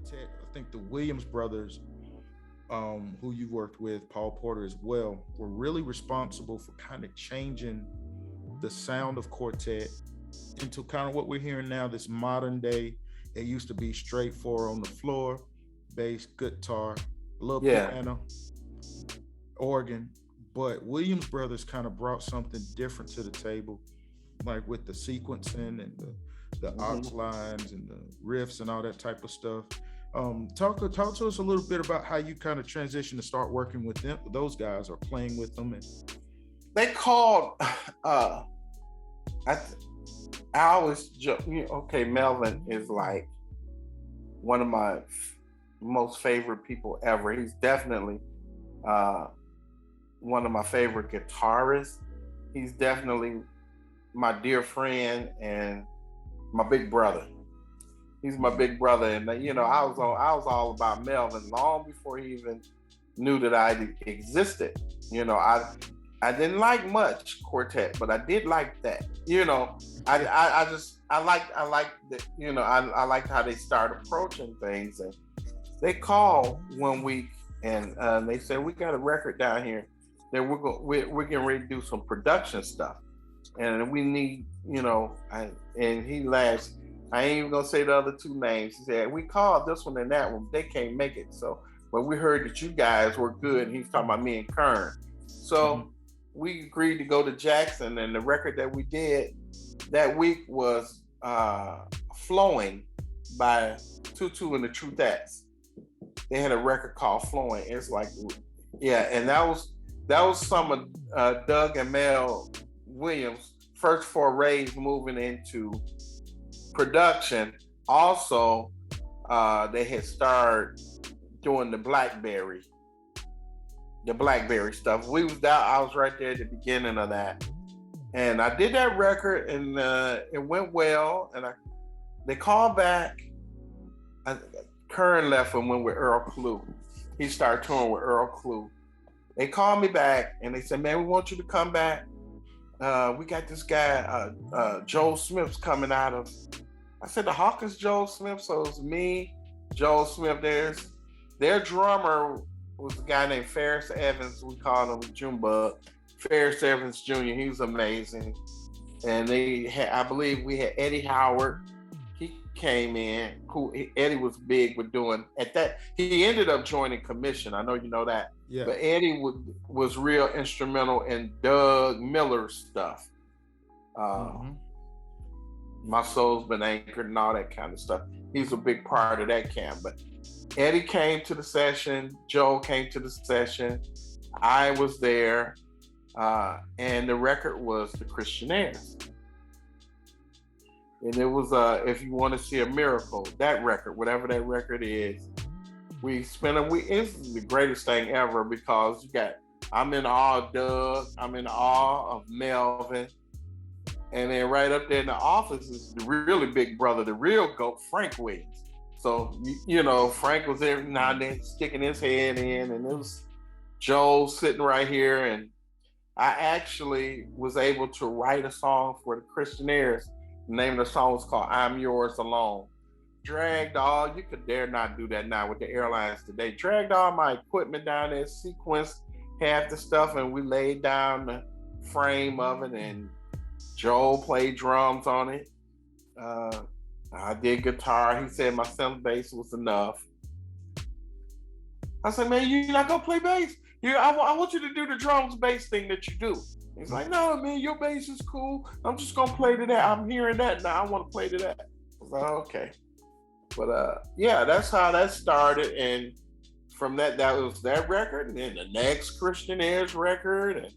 quartet, I think the Williams brothers, who you worked with, Paul Porter as well, were really responsible for kind of changing the sound of quartet into kind of what we're hearing now, this modern day. It used to be straight four on the floor, bass, guitar, a little piano, organ. But Williams brothers kind of brought something different to the table, like with the sequencing and the aux lines and the riffs and all that type of stuff. Talk to us a little bit about how you kind of transitioned to start working with them, those guys, or playing with them. And they called. I always joke. Okay, Melvin is like one of my most favorite people ever. He's definitely one of my favorite guitarists. He's definitely my dear friend and my big brother. He's my big brother, and I was all about Melvin long before he even knew that I existed. I didn't like much quartet, but I did like that. I liked how they started approaching things. And they called one week and they said, we got a record down here that we're getting ready to do some production stuff, and we need and he laughed. I ain't even gonna say the other two names. He said, we called this one and that one, they can't make it. So, but we heard that you guys were good. And he's talking about me and Kern. So we agreed to go to Jackson, and the record that we did that week was Flowing by Tutu and the Truthettes. They had a record called Flowing. It's like, and that was some of Doug and Mel Williams' first forays moving into production. Also, they had started doing the Blackberry stuff. I was right there at the beginning of that, and I did that record, and it went well. And they called back. Kern left and went with Earl Klugh. He started touring with Earl Klugh. They called me back and they said, "Man, we want you to come back. We got this guy, Joel Smith's coming out of." I said, "The Hawkins Joel Smith." So it's me, Joel Smith. Their drummer was a guy named Ferris Evans. We called him Junebug. Ferris Evans Jr. He was amazing. And I believe we had Eddie Howard. He came in. Eddie was big with doing at that. He ended up joining Commission. I know you know that. Yeah. But Eddie was real instrumental in Doug Miller's stuff. My Soul's Been Anchored and all that kind of stuff. He's a big part of that camp. But Eddie came to the session. Joe came to the session. I was there. And the record was The Christianaires. And it was, If You Want to See a Miracle, that record, whatever that record is, we spent a week. It's the greatest thing ever because I'm in awe of Doug. I'm in awe of Melvin. And then right up there in the office is the really big brother, the real GOAT, Frank Williams. So, Frank was every now and then sticking his head in, and it was Joel sitting right here. And I actually was able to write a song for the Christianaires. The name of the song was called I'm Yours Alone. Dragged all, you could dare not do that now with the airlines today. Dragged all my equipment down there, sequenced half the stuff, and we laid down the frame of it, and Joel played drums on it. I did guitar. He said my synth bass was enough. I said, "Man, you're not gonna play bass? I want you to do the drums bass thing that you do." He's like, "No, man, your bass is cool. I'm just gonna play to that. I'm hearing that now. I want to play to that." I was like, "Okay." But that's how that started. And from that was that record, and then the next Christianaires record, and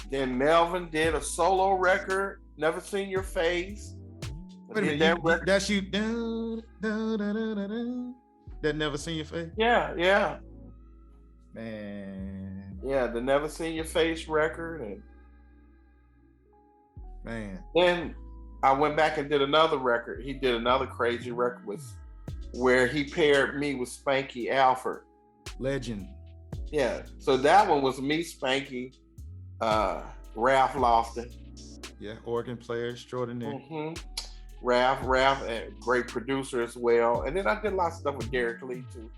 then Melvin did a solo record, Never Seen Your Face. Wait a minute, that's you. That Never Seen Your Face? Yeah. Man. Yeah, the Never Seen Your Face record. And man. Then I went back and did another record. He did another crazy record where he paired me with Spanky Alford. Legend. Yeah. So that one was me, Spanky, Ralph Lofton. Yeah, organ player extraordinaire. Ralph, a great producer as well. And then I did a lot of stuff with Derek Lee too.